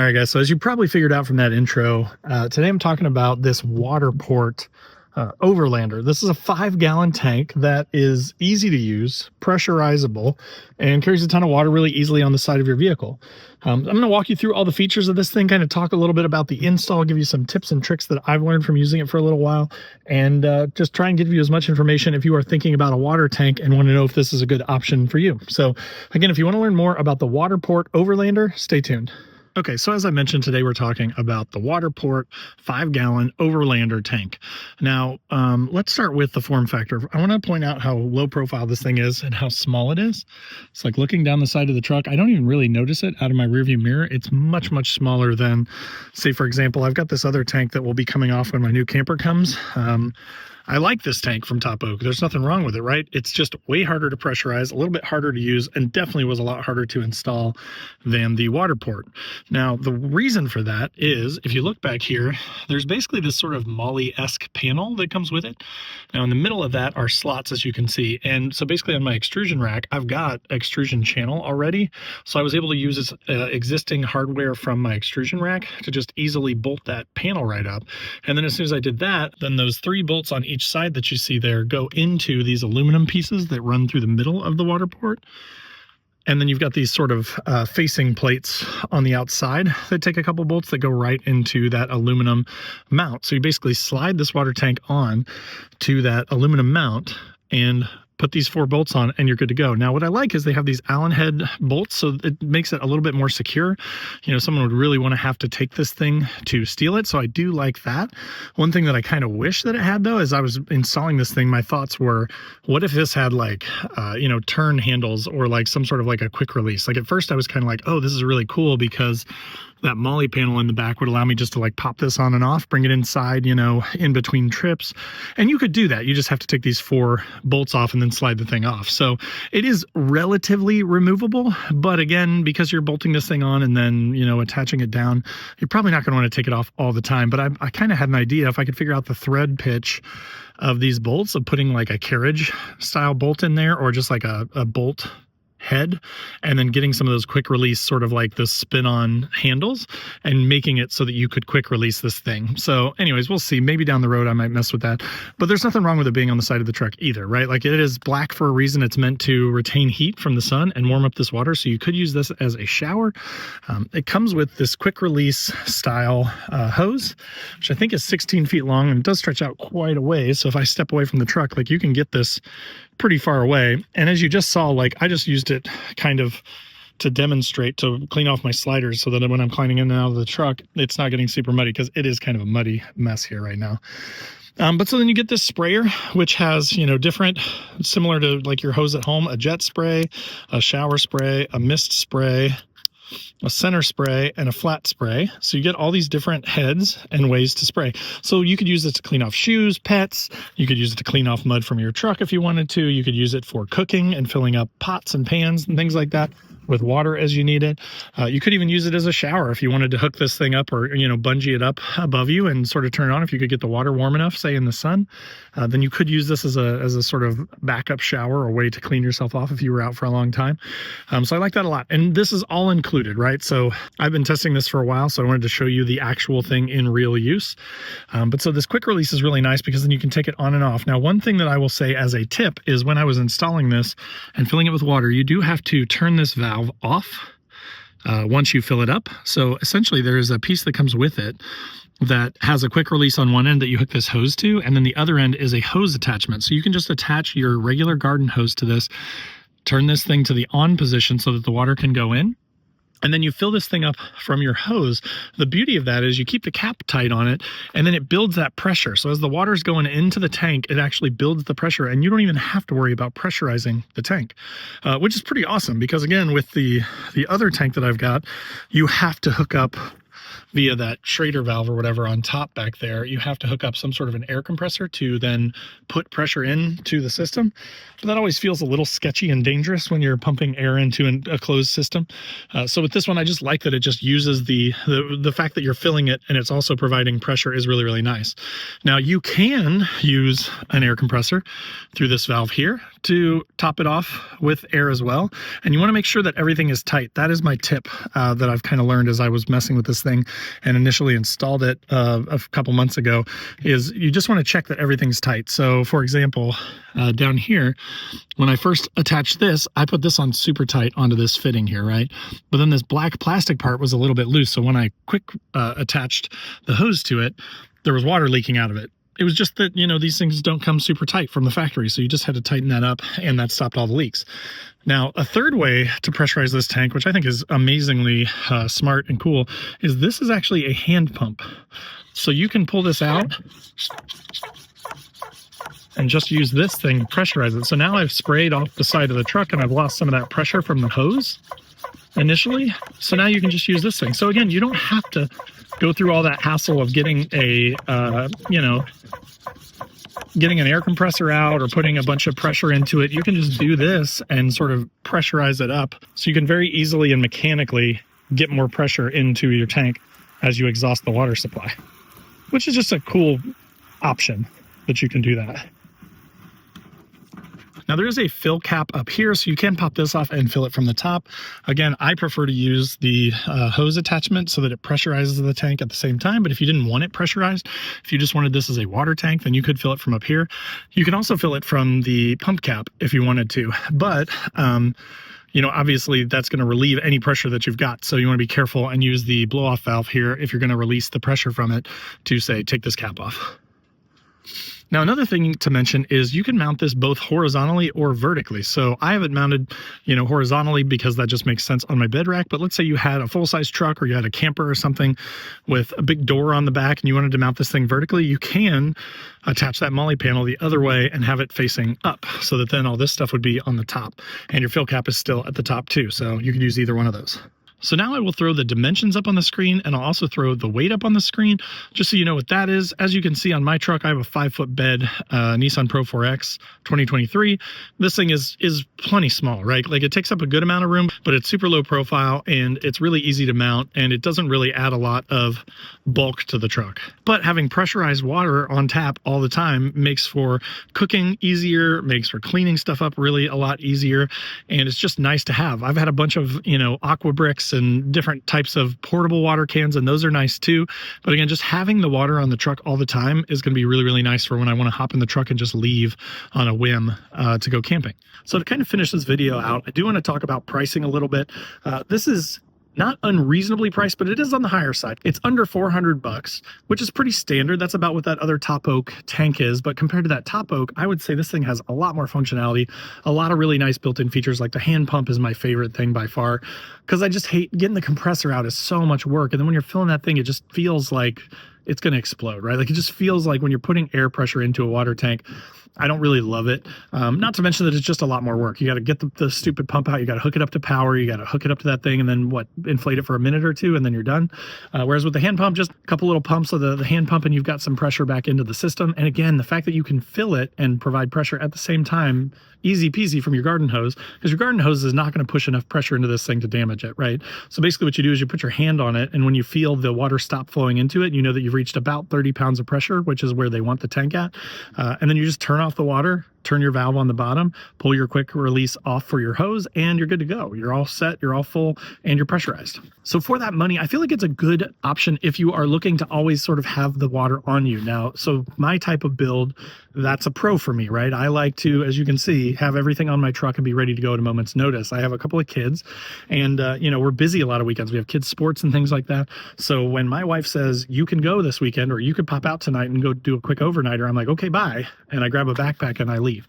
All right, guys, so as you probably figured out from that intro, today I'm talking about this WaterPORT Overlander. This is a 5-gallon tank that is easy to use, pressurizable, and carries a ton of water really easily on the side of your vehicle. I'm going to walk you through all the features of this thing, kind of talk a little bit about the install, give you some tips and tricks that I've learned from using it for a little while, and just try and give you as much information if you are thinking about a water tank and want to know if this is a good option for you. So again, if you want to learn more about the WaterPORT Overlander, stay tuned. Okay, so as I mentioned, today we're talking about the WaterPORT 5-gallon Overlander tank. Now, let's start with the form factor. I want to point out how low profile this thing is and how small it is. It's like looking down the side of the truck. I don't even really notice it out of my rearview mirror. It's much, much smaller than, say, for example, I've got this other tank that will be coming off when my new camper comes. I like this tank from Top Oak. There's nothing wrong with it, right? It's just way harder to pressurize, a little bit harder to use, and definitely was a lot harder to install than the WaterPORT. Now, the reason for that is, if you look back here, there's basically this sort of Molly-esque panel that comes with it. Now, in the middle of that are slots, as you can see. And so basically on my extrusion rack, I've got extrusion channel already. So I was able to use this existing hardware from my extrusion rack to just easily bolt that panel right up. And then as soon as I did that, then those 3 bolts on each side that you see there go into these aluminum pieces that run through the middle of the WaterPORT. And then you've got these sort of facing plates on the outside that take a couple bolts that go right into that aluminum mount. So you basically slide this water tank on to that aluminum mount and put these 4 bolts on and you're good to go. Now, what I like is they have these Allen head bolts, so it makes it a little bit more secure. You know, someone would really want to have to take this thing to steal it, so I do like that. One thing that I kind of wish that it had, though, as I was installing this thing, my thoughts were, what if this had like, you know, turn handles or like some sort of like a quick release? Like at first I was kind of like, oh, this is really cool because that Molly panel in the back would allow me just to like pop this on and off, bring it inside, you know, in between trips. And you could do that. You just have to take these 4 bolts off and then slide the thing off. So it is relatively removable, but again, because you're bolting this thing on and then, you know, attaching it down, you're probably not going to want to take it off all the time. But I kind of had an idea if I could figure out the thread pitch of these bolts, of putting like a carriage style bolt in there or just like a bolt head, and then getting some of those quick release, sort of like the spin-on handles, and making it so that you could quick release this thing. So anyways, we'll see. Maybe down the road I might mess with that, but there's nothing wrong with it being on the side of the truck either, right? Like, it is black for a reason. It's meant to retain heat from the sun and warm up this water, so you could use this as a shower. It comes with this quick release style hose, which I think is 16 feet long, and it does stretch out quite a ways. So if I step away from the truck, like, you can get this pretty far away. And as you just saw, like, I just used it kind of to demonstrate, to clean off my sliders so that when I'm climbing in and out of the truck, it's not getting super muddy, because it is kind of a muddy mess here right now. But so then you get this sprayer, which has, you know, different, similar to like your hose at home, a jet spray, a shower spray, a mist spray, a center spray, and a flat spray. So you get all these different heads and ways to spray. So you could use this to clean off shoes, pets. You could use it to clean off mud from your truck if you wanted to. You could use it for cooking and filling up pots and pans and things like that with water as you need it. You could even use it as a shower if you wanted to hook this thing up, or, you know, bungee it up above you and sort of turn it on. If you could get the water warm enough, say in the sun, then you could use this as a sort of backup shower or way to clean yourself off if you were out for a long time. So I like that a lot. And this is all included, right? So I've been testing this for a while, so I wanted to show you the actual thing in real use. But so this quick release is really nice because then you can take it on and off. Now, one thing that I will say as a tip is, when I was installing this and filling it with water, you do have to turn this valve off once you fill it up. So essentially there is a piece that comes with it that has a quick release on one end that you hook this hose to, and then the other end is a hose attachment. So you can just attach your regular garden hose to this, turn this thing to the on position so that the water can go in, and then you fill this thing up from your hose. The beauty of that is you keep the cap tight on it, and then it builds that pressure. So as the water's going into the tank, it actually builds the pressure, and you don't even have to worry about pressurizing the tank, which is pretty awesome, because again, with the other tank that I've got, you have to hook up via that Schrader valve or whatever on top back there, you have to hook up some sort of an air compressor to then put pressure into the system. But that always feels a little sketchy and dangerous when you're pumping air into a closed system. So with this one, I just like that it just uses the fact that you're filling it and it's also providing pressure is really, really nice. Now you can use an air compressor through this valve here to top it off with air as well. And you want to make sure that everything is tight. That is my tip that I've kind of learned as I was messing with this thing and initially installed it a couple months ago, is you just want to check that everything's tight. So for example, down here, when I first attached this, I put this on super tight onto this fitting here, right? But then this black plastic part was a little bit loose. So when I quick attached the hose to it, there was water leaking out of it. It was just that, you know, these things don't come super tight from the factory, so you just had to tighten that up, and that stopped all the leaks. Now, a third way to pressurize this tank, which I think is amazingly smart and cool, is this is actually a hand pump. So you can pull this out and just use this thing to pressurize it. So now I've sprayed off the side of the truck, and I've lost some of that pressure from the hose initially. So now you can just use this thing. So again, you don't have to go through all that hassle of getting a, getting an air compressor out or putting a bunch of pressure into it. You can just do this and sort of pressurize it up. So you can very easily and mechanically get more pressure into your tank as you exhaust the water supply, which is just a cool option that you can do that. Now there is a fill cap up here, so you can pop this off and fill it from the top. Again, I prefer to use the hose attachment so that it pressurizes the tank at the same time. But if you didn't want it pressurized, if you just wanted this as a water tank, then you could fill it from up here. You can also fill it from the pump cap if you wanted to. But you know, obviously that's going to relieve any pressure that you've got. So you want to be careful and use the blow off valve here if you're going to release the pressure from it to say, take this cap off. Now, another thing to mention is you can mount this both horizontally or vertically. So I have it mounted, you know, horizontally because that just makes sense on my bed rack. But let's say you had a full-size truck or you had a camper or something with a big door on the back and you wanted to mount this thing vertically, you can attach that MOLLE panel the other way and have it facing up so that then all this stuff would be on the top and your fill cap is still at the top too. So you could use either one of those. So now I will throw the dimensions up on the screen, and I'll also throw the weight up on the screen, just so you know what that is. As you can see on my truck, I have a 5-foot bed Nissan Pro 4X 2023. This thing is plenty small, right? Like it takes up a good amount of room, but it's super low profile, and it's really easy to mount, and it doesn't really add a lot of bulk to the truck. But having pressurized water on tap all the time makes for cooking easier, makes for cleaning stuff up really a lot easier, and it's just nice to have. I've had a bunch of, you know, aqua bricks and different types of portable water cans, and those are nice too. But again, just having the water on the truck all the time is going to be really, really nice for when I want to hop in the truck and just leave on a whim to go camping. So to kind of finish this video out, I do want to talk about pricing a little bit. This is not unreasonably priced, but it is on the higher side. It's under $400, which is pretty standard. That's about what that other Top Oak tank is. But compared to that Top Oak, I would say this thing has a lot more functionality, a lot of really nice built-in features. Like the hand pump is my favorite thing by far, because I just hate getting the compressor out is so much work. And then when you're filling that thing, it just feels like it's going to explode, right? Like it just feels like when you're putting air pressure into a water tank, I don't really love it. Not to mention that it's just a lot more work. You got to get the stupid pump out. You got to hook it up to power. You got to hook it up to that thing and then inflate it for a minute or two and then you're done. Whereas with the hand pump, just a couple little pumps of the hand pump and you've got some pressure back into the system. And again, the fact that you can fill it and provide pressure at the same time, easy peasy from your garden hose, because your garden hose is not going to push enough pressure into this thing to damage it, right? So basically what you do is you put your hand on it, and when you feel the water stop flowing into it, you know that you've reached about 30 pounds of pressure, which is where they want the tank at. And then you just turn off the water, turn your valve on the bottom, pull your quick release off for your hose, and you're good to go. You're all set, you're all full, and you're pressurized. So for that money, I feel like it's a good option if you are looking to always sort of have the water on you. Now, so my type of build, that's a pro for me, right? I like to, as you can see, have everything on my truck and be ready to go at a moment's notice. I have a couple of kids, and we're busy a lot of weekends. We have kids' sports and things like that. So when my wife says, you can go this weekend, or you could pop out tonight and go do a quick overnighter, I'm like, okay, bye. And I grab a backpack and I leave. leave.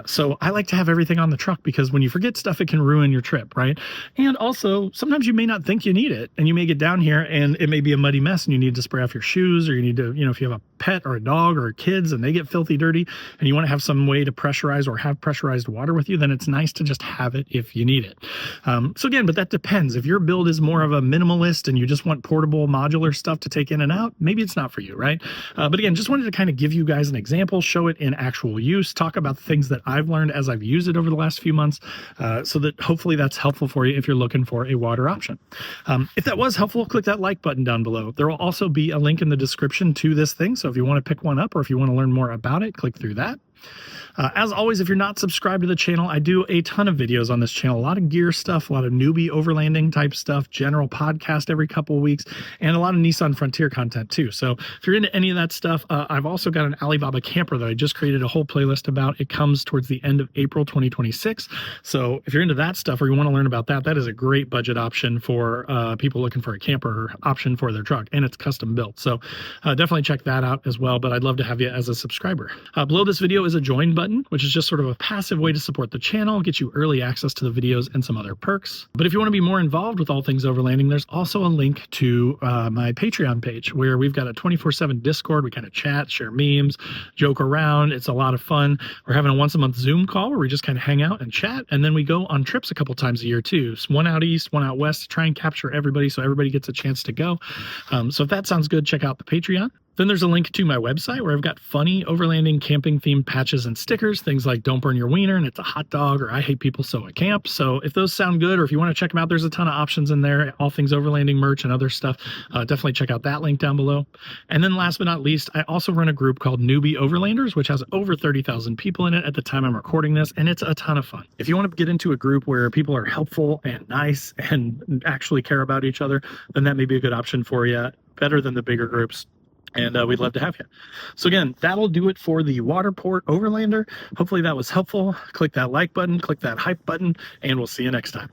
So I like to have everything on the truck because when you forget stuff, it can ruin your trip, right? And also, sometimes you may not think you need it, and you may get down here and it may be a muddy mess and you need to spray off your shoes, or you need to, if you have a pet or a dog or kids and they get filthy dirty and you want to have some way to pressurize or have pressurized water with you, then it's nice to just have it if you need it. So again, but that depends. If your build is more of a minimalist and you just want portable modular stuff to take in and out, maybe it's not for you, right? But again, just wanted to kind of give you guys an example, show it in actual use, talk about the things that I've learned as I've used it over the last few months, so that hopefully that's helpful for you if you're looking for a water option. If that was helpful, click that like button down below. There will also be a link in the description to this thing, so if you want to pick one up or if you want to learn more about it, click through that. As always, if you're not subscribed to the channel, I do a ton of videos on this channel, a lot of gear stuff, a lot of newbie overlanding type stuff, general podcast every couple of weeks, and a lot of Nissan Frontier content too. So if you're into any of that stuff, I've also got an Alibaba camper that I just created a whole playlist about. It comes towards the end of April 2026. So if you're into that stuff or you want to learn about that, that is a great budget option for people looking for a camper option for their truck, and it's custom built. So definitely check that out as well, but I'd love to have you as a subscriber. Below this video is a join button, which is just sort of a passive way to support the channel, get you early access to the videos and some other perks. But if you want to be more involved with all things overlanding, there's also a link to my Patreon page where we've got a 24/7 Discord. We kind of chat, share memes, joke around. It's a lot of fun. We're having a once a month Zoom call where we just kind of hang out and chat, and then we go on trips a couple times a year too. So one out east, one out west, to try and capture everybody so everybody gets a chance to go. So if that sounds good, check out the Patreon. Then there's a link to my website where I've got funny overlanding camping themed patches and stickers, things like "Don't burn your wiener" and "It's a hot dog" or "I hate people so at camp." So if those sound good, or if you want to check them out, there's a ton of options in there, all things overlanding merch and other stuff. Definitely check out that link down below. And then last but not least, I also run a group called Newbie Overlanders, which has over 30,000 people in it at the time I'm recording this, and it's a ton of fun. If you want to get into a group where people are helpful and nice and actually care about each other, then that may be a good option for you, better than the bigger groups. And we'd love to have you. So again, that'll do it for the WaterPORT Overlander. Hopefully that was helpful. Click that like button, click that hype button, and we'll see you next time.